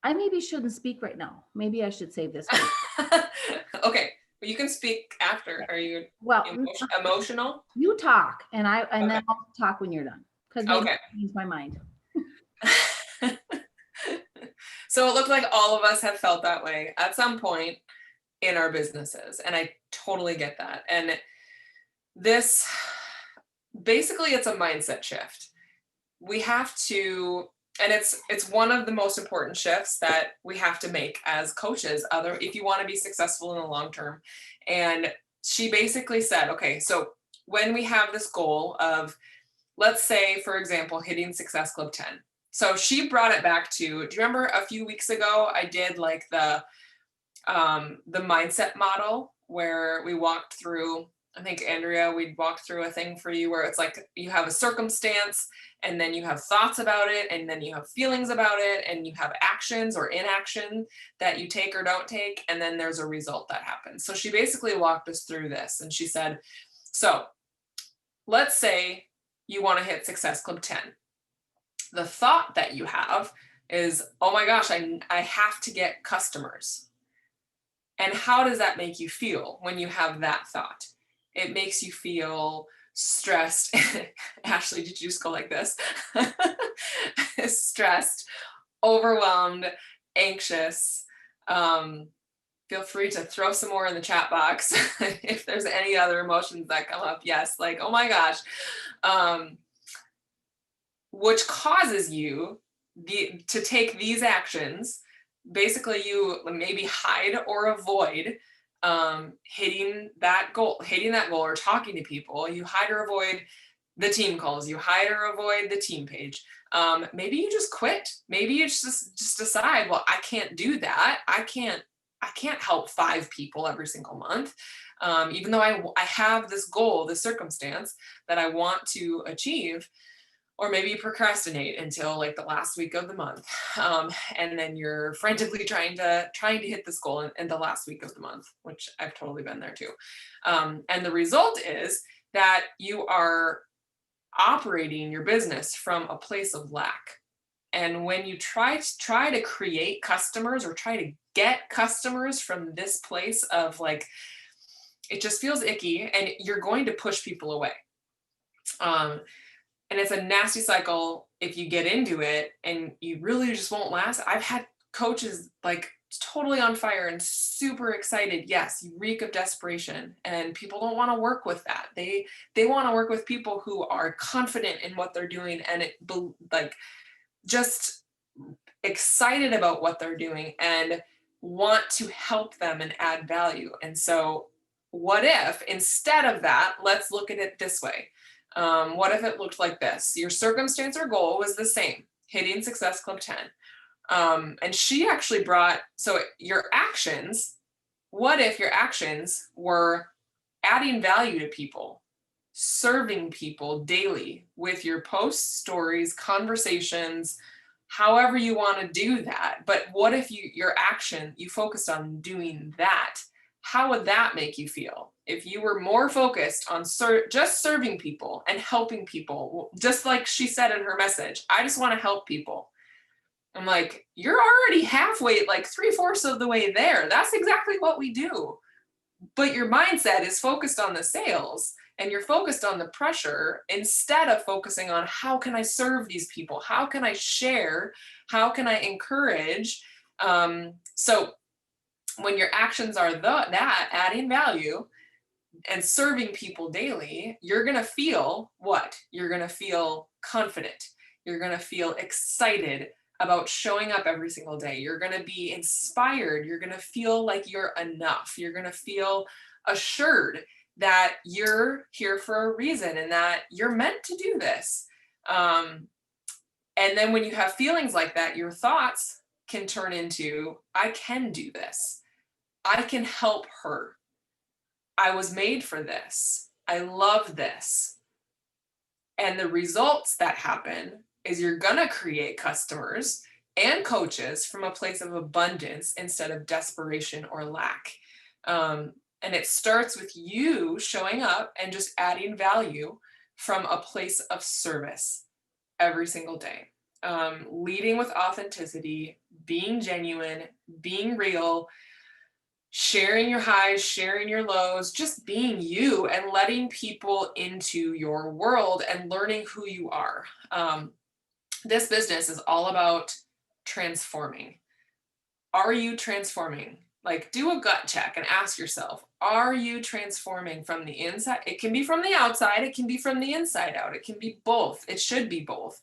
I maybe shouldn't speak right now. Maybe I should save this for Okay, well, you can speak after. Are you well, emotional? you talk and Okay. then I'll talk when you're done because maybe Okay. I change my mind. So it looked like all of us have felt that way at some point in our businesses, and I totally get that. And this basically it's a mindset shift. We have to, and it's one of the most important shifts that we have to make as coaches, other if you want to be successful in the long term. And she basically said, okay, so when we have this goal of, let's say, for example, hitting Success Club 10. So she brought it back to, do you remember a few weeks ago I did like the mindset model where we walked through, I think Andrea, we'd walked through a thing for you where it's like you have a circumstance and then you have thoughts about it and then you have feelings about it and you have actions or inaction that you take or don't take, and then there's a result that happens. So she basically walked us through this and she said, so let's say you want to hit Success Club 10. The thought that you have is, oh my gosh, I have to get customers. And how does that make you feel when you have that thought? It makes you feel stressed. Ashley, did you just go like this? Stressed, overwhelmed, anxious. Feel free to throw some more in the chat box if there's any other emotions that come up. Yes, like, oh my gosh. Which causes you to take these actions. Basically, you maybe hide or avoid hitting that goal, or talking to people. You hide or avoid the team calls. You hide or avoid the team page. Maybe you just quit. Maybe you just decide, well, I can't do that. I can't help 5 people every single month. Even though I have this goal, this circumstance that I want to achieve. Or maybe you procrastinate until like the last week of the month, and then you're frantically trying to hit this goal in the last week of the month, which I've totally been there too. And the result is that you are operating your business from a place of lack. And when you try to create customers or try to get customers from this place of like, it just feels icky, and you're going to push people away. And it's a nasty cycle if you get into it and you really just won't last. I've had coaches like totally on fire and super excited. Yes, you reek of desperation, and people don't want to work with that. They want to work with people who are confident in what they're doing and like just excited about what they're doing and want to help them and add value. And so what if instead of that, let's look at it this way. What if it looked like this? Your circumstance or goal was the same, hitting Success Club 10. And she actually brought, so your actions, what if your actions were adding value to people, serving people daily with your posts, stories, conversations, however you want to do that. But what if your action, you focused on doing that? How would that make you feel if you were more focused on just serving people and helping people? Just like she said in her message, I just want to help people. I'm like, you're already halfway, like 3/4 of the way there. That's exactly what we do. But your mindset is focused on the sales and you're focused on the pressure instead of focusing on how can I serve these people? How can I share? How can I encourage? So when your actions are that adding value and serving people daily, you're going to feel what? You're going to feel confident. You're going to feel excited about showing up every single day. You're going to be inspired. You're going to feel like you're enough. You're going to feel assured that you're here for a reason and that you're meant to do this. And then when you have feelings like that, your thoughts can turn into, I can do this. I can help her. I was made for this. I love this. And the results that happen is you're going to create customers and coaches from a place of abundance instead of desperation or lack. And it starts with you showing up and just adding value from a place of service every single day. Leading with authenticity, being genuine, being real, sharing your highs, sharing your lows, just being you and letting people into your world and learning who you are. This business is all about transforming. Are you transforming? Like, do a gut check and ask yourself, are you transforming from the inside? It can be from the outside, it can be from the inside out, it can be both. It should be both.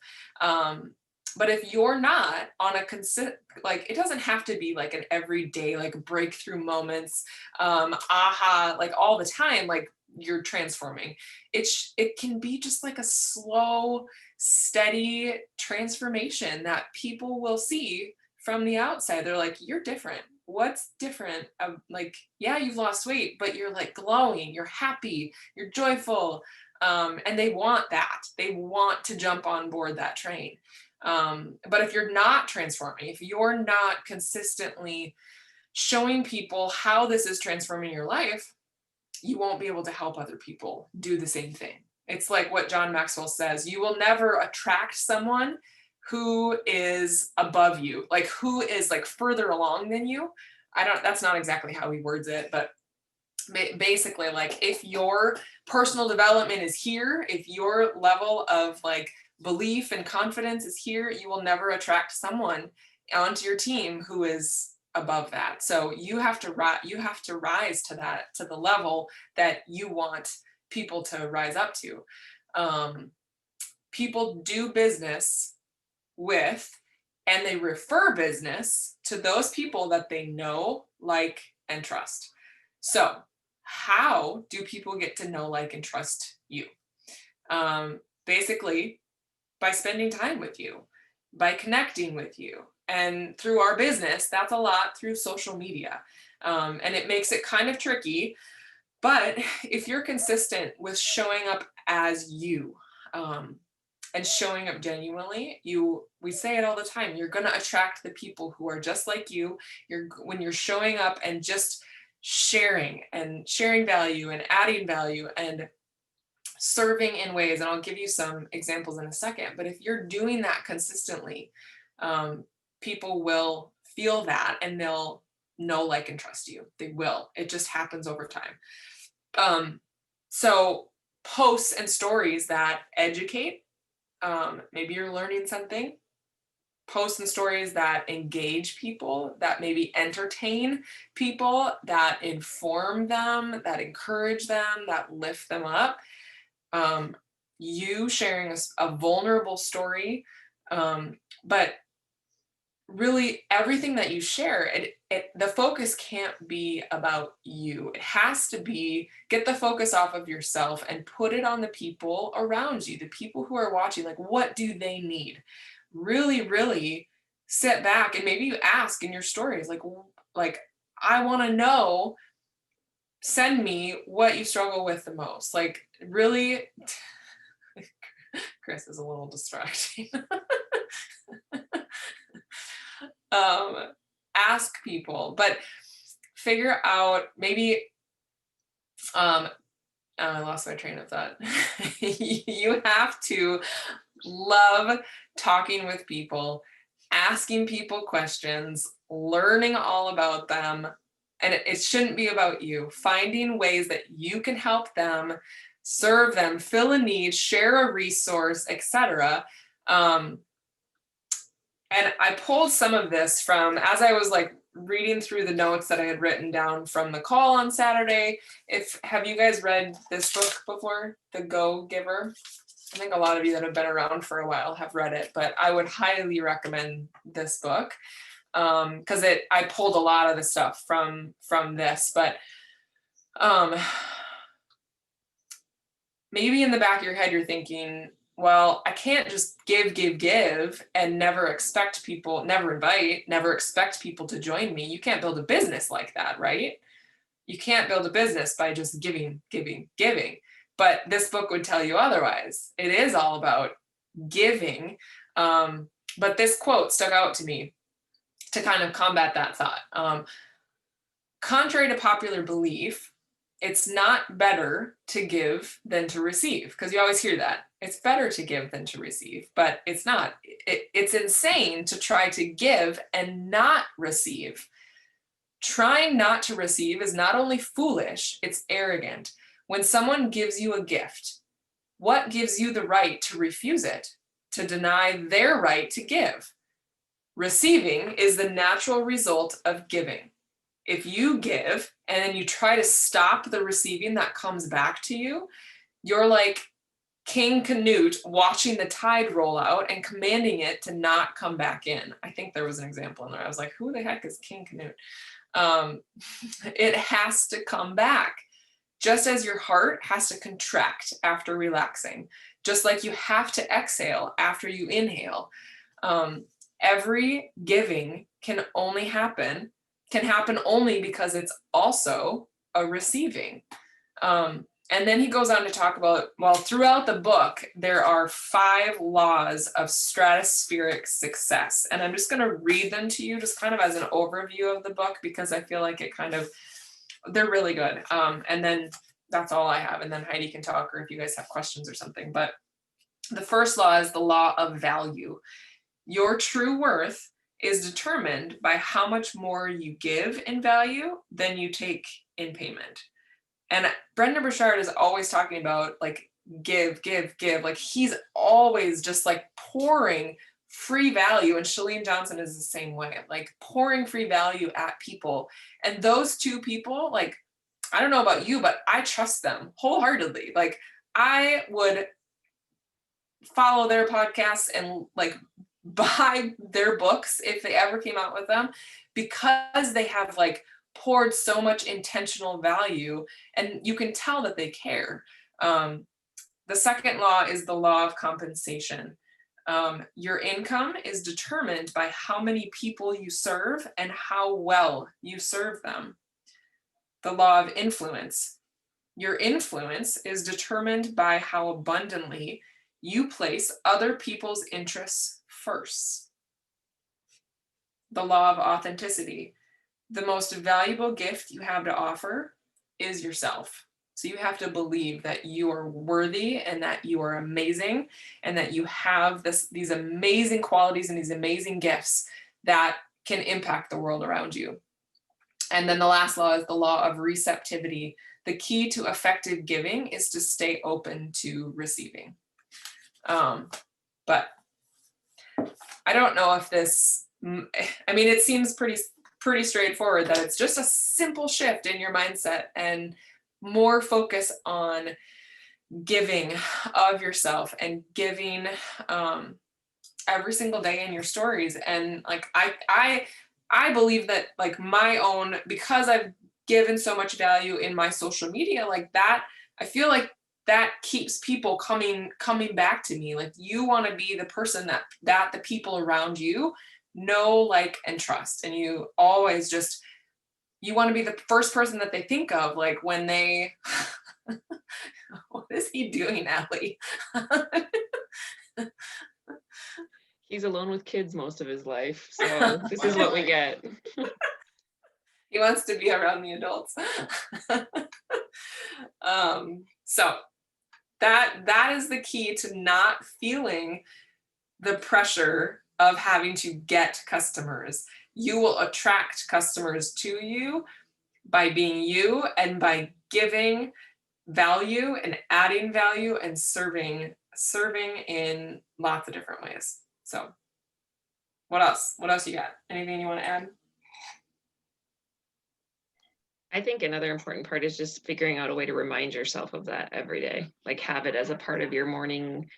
But if you're not on a like, it doesn't have to be like an everyday, like breakthrough moments, aha, like all the time, like you're transforming. It can be just like a slow, steady transformation that people will see from the outside. They're like, you're different. What's different? Like, yeah, you've lost weight, but you're like glowing, you're happy, you're joyful. And they want that. They want to jump on board that train. But if you're not transforming, if you're not consistently showing people how this is transforming your life, you won't be able to help other people do the same thing. It's like what John Maxwell says, you will never attract someone who is above you, like who is like further along than you. That's not exactly how he words it, but basically, like, if your personal development is here, if your level of like belief and confidence is here, you will never attract someone onto your team who is above that. So you have to rise to that, to the level that you want people to rise up to. People do business with, and they refer business to those people that they know, like, and trust. So how do people get to know, like, and trust you? Basically by spending time with you, by connecting with you. And through our business, that's a lot through social media. And it makes it kind of tricky, but if you're consistent with showing up as you, and showing up genuinely, we say it all the time, you're going to attract the people who are just like you. When you're showing up and just sharing value and adding value and serving in ways, and I'll give you some examples in a second, but if you're doing that consistently, people will feel that and they'll know, like, and trust you. They will. It just happens over time. So posts and stories that educate, maybe you're learning something. Posts and stories that engage people, that maybe entertain people, that inform them, that encourage them, that lift them up. You sharing a vulnerable story, but really everything that you share, the focus can't be about you. It has to be, get the focus off of yourself and put it on the people around you, the people who are watching. Like, what do they need? Really, really sit back and maybe you ask in your stories, like, I want to know, send me what you struggle with the most. Like, really, Chris is a little distracting. Ask people, but figure out, maybe, I lost my train of thought. You have to love talking with people, asking people questions, learning all about them. And it shouldn't be about you. Finding ways that you can help them, serve them, fill a need, share a resource, etc. And I pulled some of this from, as I was like reading through the notes that I had written down from the call on Saturday. Have you guys read this book before, The Go Giver? I think a lot of you that have been around for a while have read it, but I would highly recommend this book, because I pulled a lot of the stuff from this. But maybe in the back of your head you're thinking, well, I can't just give and never expect people, never invite, never expect people to join me. You can't build a business like that, right? You can't build a business by just giving. But this book would tell you otherwise. It is all about giving. But this quote stuck out to me to kind of combat that thought. Contrary to popular belief, it's not better to give than to receive, because you always hear that. It's better to give than to receive, but it's not. It's insane to try to give and not receive. Trying not to receive is not only foolish, it's arrogant. When someone gives you a gift, what gives you the right to refuse it, to deny their right to give? Receiving is the natural result of giving. If you give and then you try to stop the receiving that comes back to you, you're like King Canute watching the tide roll out and commanding it to not come back in. I think there was an example in there. I was like, who the heck is King Canute? It has to come back. Just as your heart has to contract after relaxing, just like you have to exhale after you inhale. Every giving can happen only because it's also a receiving. And then he goes on to talk about, well, throughout the book, there are 5 laws of stratospheric success. And I'm just going to read them to you just kind of as an overview of the book, because I feel like they're really good. And then that's all I have. And then Heidi can talk, or if you guys have questions or something. But the first law is the law of value. Your true worth is determined by how much more you give in value than you take in payment. And Brendon Burchard is always talking about like give. Like he's always just like pouring free value. And Chalene Johnson is the same way, like pouring free value at people. And those two people, like, I don't know about you, but I trust them wholeheartedly. Like I would follow their podcasts and like buy their books if they ever came out with them, because they have like poured so much intentional value, and you can tell that they care. The second law is the law of compensation. Your income is determined by how many people you serve and how well you serve them. The law of influence. Your influence is determined by how abundantly you place other people's interests first. The law of authenticity. The most valuable gift you have to offer is yourself. So you have to believe that you are worthy and that you are amazing and that you have these amazing qualities and these amazing gifts that can impact the world around you. And then the last law is the law of receptivity. The key to effective giving is to stay open to receiving. But I don't know if it seems pretty straightforward that it's just a simple shift in your mindset and more focus on giving of yourself and giving every single day in your stories. And like I believe that like my own, because I've given so much value in my social media like that, I feel like that keeps people coming back to me. Like you want to be the person that the people around you know, like, and trust. And you always you want to be the first person that they think of, like when they, what is he doing, Allie? He's alone with kids most of his life, so this is what we get. He wants to be around the adults. So that is the key to not feeling the pressure of having to get customers. You will attract customers to you by being you and by giving value and adding value and serving in lots of different ways. So what else you got? Anything you want to add? I think another important part is just figuring out a way to remind yourself of that every day, like have it as a part of your morning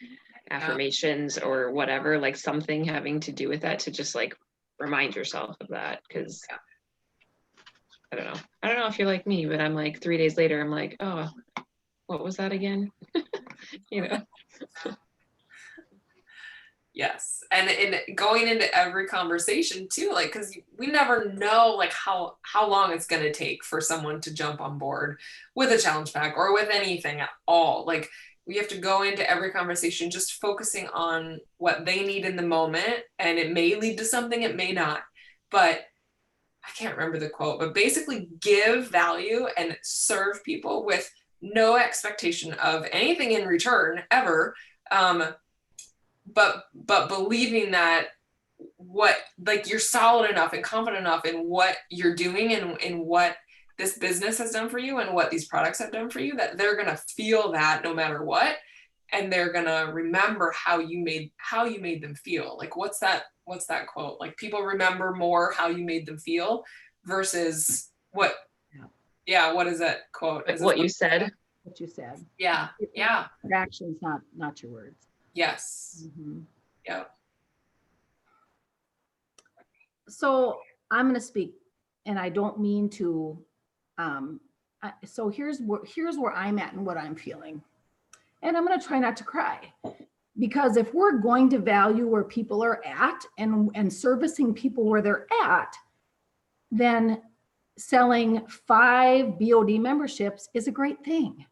affirmations or whatever, like something having to do with that, to just like remind yourself of that. Because I don't know if you're like me, but I'm like 3 days later, I'm like, oh, what was that again? Yes. And in going into every conversation too, like, because we never know like how long it's going to take for someone to jump on board with a challenge pack or with anything at all. Like we have to go into every conversation just focusing on what they need in the moment, and it may lead to something, it may not, but I can't remember the quote, but basically give value and serve people with no expectation of anything in return ever. But believing that what, like, you're solid enough and confident enough in what you're doing and in what this business has done for you and what these products have done for you, that they're going to feel that no matter what, and they're going to remember how you made them feel. Like, what's that quote? Like, people remember more how you made them feel versus what. Yeah, what is that quote? Like what you said. What you said. Yeah. Yeah. Your actions, not your words. Yes. Mm-hmm. Yeah. So I'm going to speak, and I don't mean to. So here's where I'm at and what I'm feeling, and I'm going to try not to cry, because if we're going to value where people are at and servicing people where they're at, then selling 5 BOD memberships is a great thing.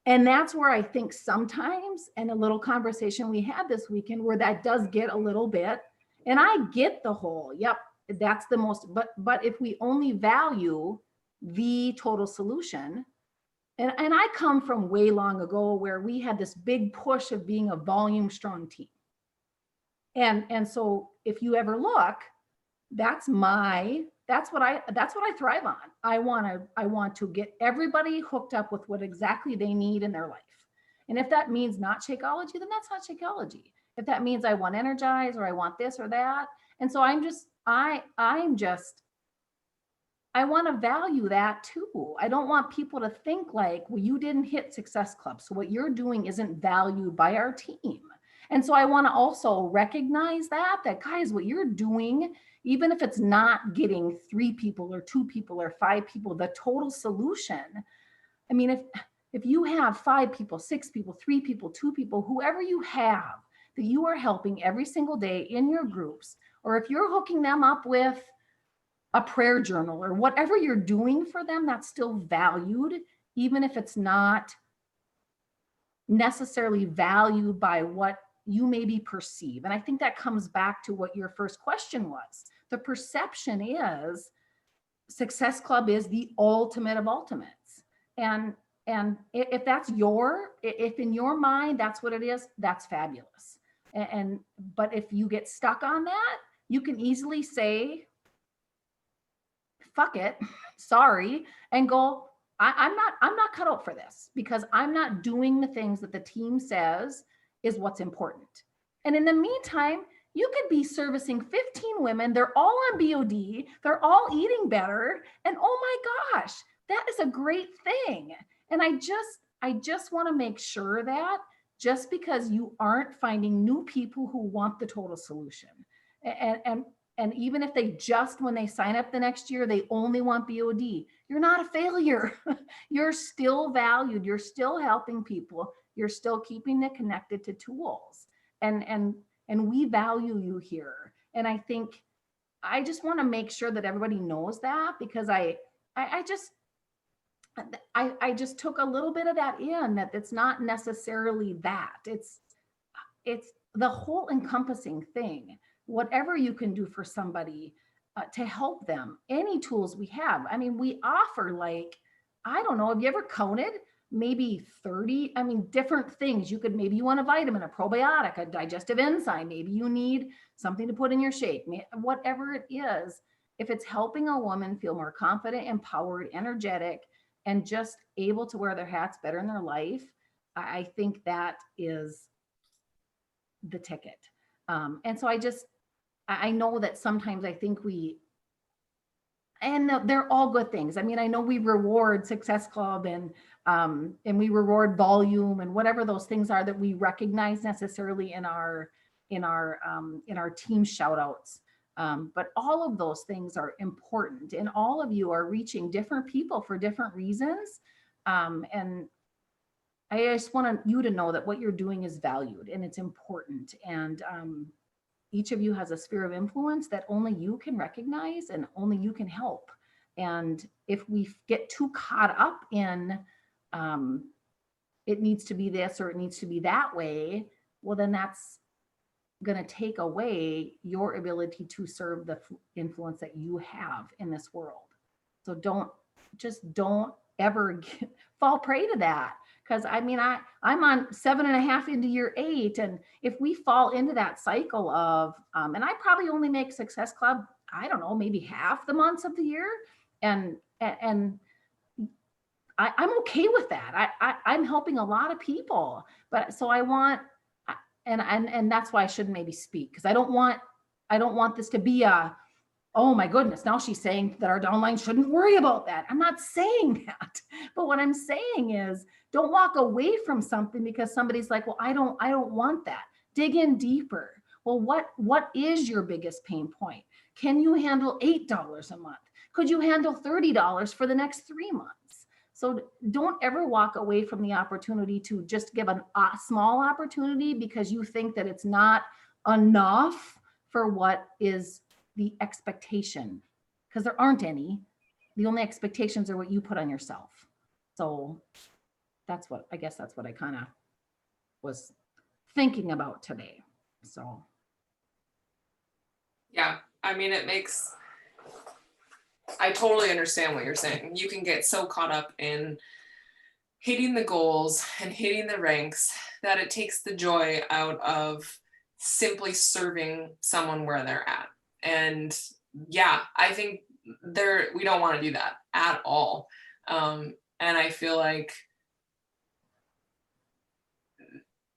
And that's where I think sometimes, and a little conversation we had this weekend, where that does get a little bit, and I get the whole, yep, that's the most, but if we only value the total solution, and I come from way long ago where we had this big push of being a volume strong team. And so if you ever look, that's what I thrive on. I want to get everybody hooked up with what exactly they need in their life. And if that means not Shakeology, then that's not Shakeology. If that means I want Energize or I want this or that. And so I want to value that too. I don't want people to think like, well, you didn't hit Success Club, so what you're doing isn't valued by our team. And so I want to also recognize that guys, what you're doing, even if it's not getting 3 people or 2 people or 5 people, the total solution. I mean, if you have 5 people, 6 people, 3 people, 2 people, whoever you have that you are helping every single day in your groups, or if you're hooking them up with a prayer journal or whatever you're doing for them, that's still valued, even if it's not necessarily valued by what you maybe perceive. And I think that comes back to what your first question was. The perception is Success Club is the ultimate of ultimates. And if if in your mind that's what it is, that's fabulous. But if you get stuck on that, you can easily say, fuck it, sorry, and go, I'm not cut out for this, because I'm not doing the things that the team says is what's important. And in the meantime, you could be servicing 15 women. They're all on BOD. They're all eating better. And oh my gosh, that is a great thing. And I just want to make sure that just because you aren't finding new people who want the total solution, and even if they just, when they sign up the next year, they only want BOD, you're not a failure. You're still valued. You're still helping people. You're still keeping it connected to tools. And we value you here. And I think I just want to make sure that everybody knows that, because I just took a little bit of that in, that it's not necessarily that. It's the whole encompassing thing. Whatever you can do for somebody to help them, any tools we have. I mean, we offer, like, I don't know, have you ever counted? Maybe 30, different things. Maybe you want a vitamin, a probiotic, a digestive enzyme. Maybe you need something to put in your shake. Whatever it is, if it's helping a woman feel more confident, empowered, energetic, and just able to wear their hats better in their life, I think that is the ticket. And so I know that sometimes I think and they're all good things. I mean, I know we reward Success Club and we reward volume and whatever those things are that we recognize necessarily in our team shout outs. But all of those things are important, and all of you are reaching different people for different reasons. And I just want you to know that what you're doing is valued and it's important. And each of you has a sphere of influence that only you can recognize and only you can help. And if we get too caught up in it needs to be this or it needs to be that way, well, then going to take away your ability to serve the influence that you have in this world. So don't ever fall prey to that. Because I mean, I'm on 7.5 into year 8. And if we fall into that cycle of, and I probably only make Success Club, I don't know, maybe half the months of the year. And I'm okay with that. I'm helping a lot of people, but so I want, and that's why I shouldn't maybe speak, because I don't want this to be a, oh my goodness, now she's saying that our downline shouldn't worry about that. I'm not saying that, but what I'm saying is, don't walk away from something because somebody's like, well, I don't want that. Dig in deeper. Well, what is your biggest pain point? Can you handle $8 a month? Could you handle $30 for the next 3 months? So don't ever walk away from the opportunity to just give a small opportunity because you think that it's not enough for what is the expectation, because there aren't any. The only expectations are what you put on yourself. So that's what I kind of was thinking about today. So Yeah, I mean, I totally understand what you're saying. You can get so caught up in hitting the goals and hitting the ranks that it takes the joy out of simply serving someone where they're at. And yeah, I think we don't want to do that at all. And I feel like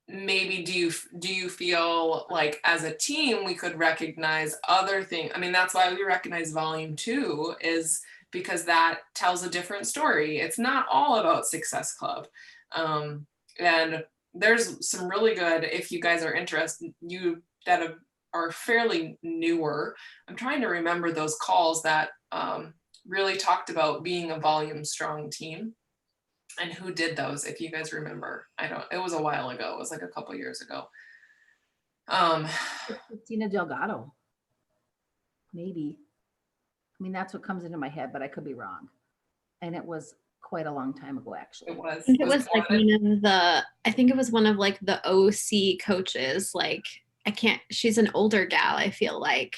maybe do you feel like as a team we could recognize other things? I mean, that's why we recognize volume 2, is because that tells a different story. It's not all about Success Club. And there's some really good, if you guys are interested, you that are fairly newer. I'm trying to remember those calls that really talked about being a volume strong team. And who did those, if you guys remember? It was a while ago. It was like a couple years ago. Christina Delgado, maybe. I mean, that's what comes into my head, but I could be wrong. And it was quite a long time ago, actually. It was. It was like I think it was one of like the OC coaches. Like, she's an older gal, I feel like.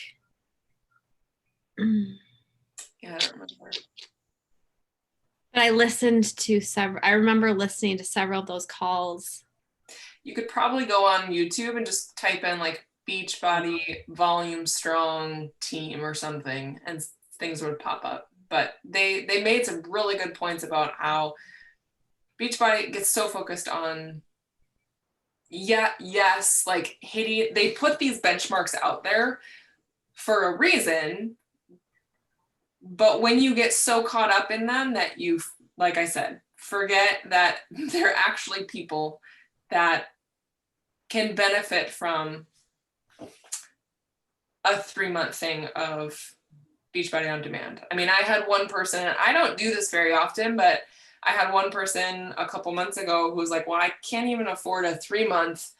Yeah, I don't remember. But I remember listening to several of those calls. You could probably go on YouTube and just type in like Beachbody volume strong team or something, and things would pop up. But they made some really good points about how Beachbody gets so focused on, like hitting, they put these benchmarks out there for a reason. But when you get so caught up in them that you, like I said, forget that they're actually people that can benefit from a 3-month thing of Beachbody On Demand. I mean, I had one person, I don't do this very often, but I had one person a couple months ago who was like, well, I can't even afford a 3-month,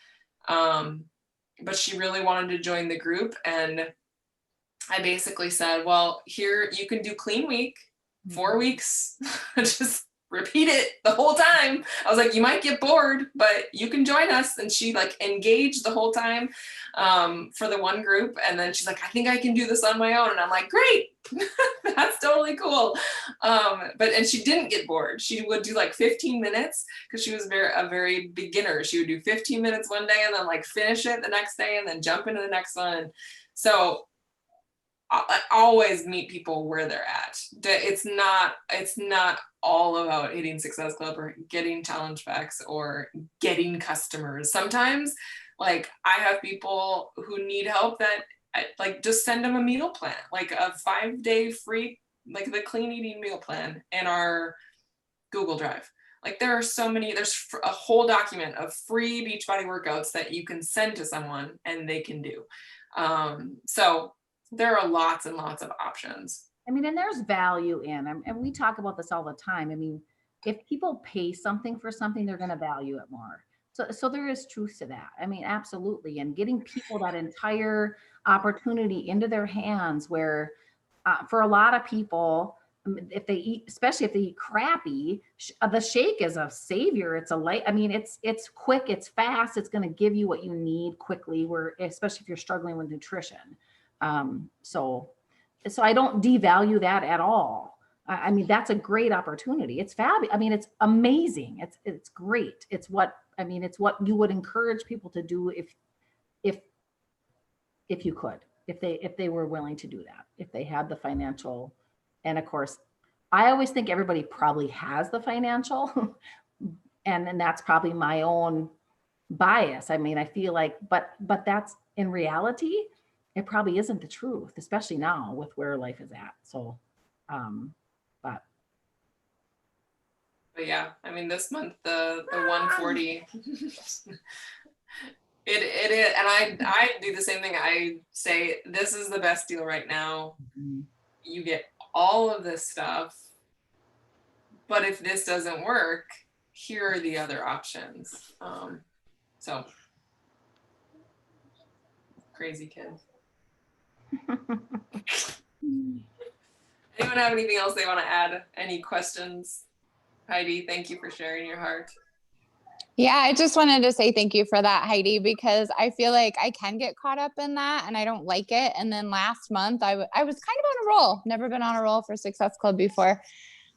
but she really wanted to join the group. And I basically said, well, here you can do clean week, 4 weeks, just repeat it the whole time. I was like, you might get bored, but you can join us. And she like engaged the whole time for the one group. And then she's like, I think I can do this on my own. And I'm like, great, that's totally cool. And she didn't get bored. She would do like 15 minutes because she was a very beginner. She would do 15 minutes one day and then like finish it the next day and then jump into the next one. So I always meet people where they're at. It's not all about hitting Success Club or getting challenge packs or getting customers. Sometimes, like, I have people who need help that, like, just send them a meal plan, like a 5-day free, like the clean eating meal plan in our Google Drive. Like, there's a whole document of free Beachbody workouts that you can send to someone and they can do. So there are lots and lots of options. I mean, and there's value in, and we talk about this all the time. I mean, if people pay something for something, they're going to value it more. So there is truth to that. I mean, absolutely. And getting people that entire opportunity into their hands where for a lot of people, if they eat, especially if they eat crappy, the shake is a savior. It's a light. I mean, it's quick, it's fast, it's going to give you what you need quickly. Where especially if you're struggling with nutrition. So I don't devalue that at all. I mean, that's a great opportunity. It's fabulous. I mean, it's amazing. It's great. It's what you would encourage people to do if you could, if they were willing to do that, if they had the financial. And of course, I always think everybody probably has the financial, and that's probably my own bias. I mean, I feel like, but that's in reality, it probably isn't the truth, especially now with where life is at. So, but yeah, I mean, this month the 140. It is, and I do the same thing. I say this is the best deal right now. You get all of this stuff, but if this doesn't work, here are the other options. So crazy kids. Anyone have anything else they want to add? Any questions? Heidi, thank you for sharing your heart. Yeah, I just wanted to say thank you for that, Heidi, because I feel like I can get caught up in that and I don't like it. And then last month I was kind of on a roll, never been on a roll for Success Club before.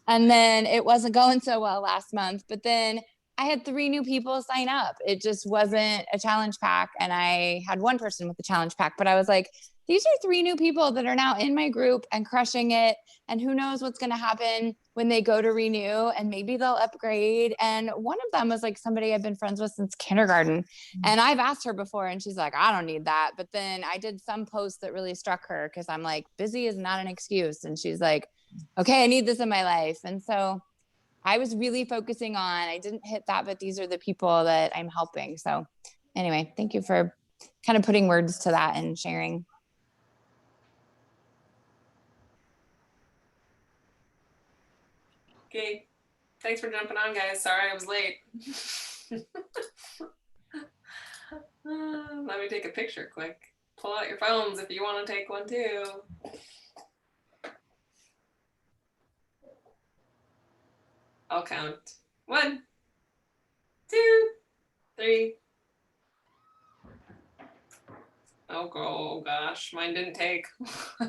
And then it wasn't going so well last month, but then I had 3 new people sign up. It just wasn't a challenge pack. And I had 1 person with the challenge pack, but I was like, these are 3 new people that are now in my group and crushing it. And who knows what's going to happen when they go to renew, and maybe they'll upgrade. And one of them was like somebody I've been friends with since kindergarten. And I've asked her before and she's like, I don't need that. But then I did some post that really struck her because I'm like, busy is not an excuse. And she's like, okay, I need this in my life. And so I was really focusing on, I didn't hit that, but these are the people that I'm helping. So anyway, thank you for kind of putting words to that and sharing. Okay, thanks for jumping on, guys. Sorry I was late. Let me take a picture quick. Pull out your phones if you want to take one too. I'll count. 1, 2, 3. Oh gosh, mine didn't take.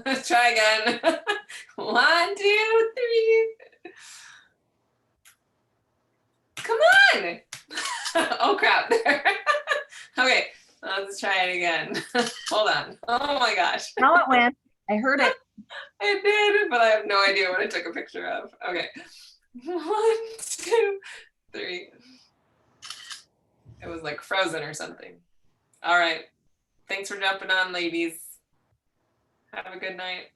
Let's try again. 1, 2, 3. Come on. Oh crap. Okay, let's try it again. Hold on. Oh my gosh. now it went. I heard it. I did, but I have no idea what I took a picture of. Okay. 1, 2, 3. It was like frozen or something. All right. Thanks for jumping on, ladies. Have a good night.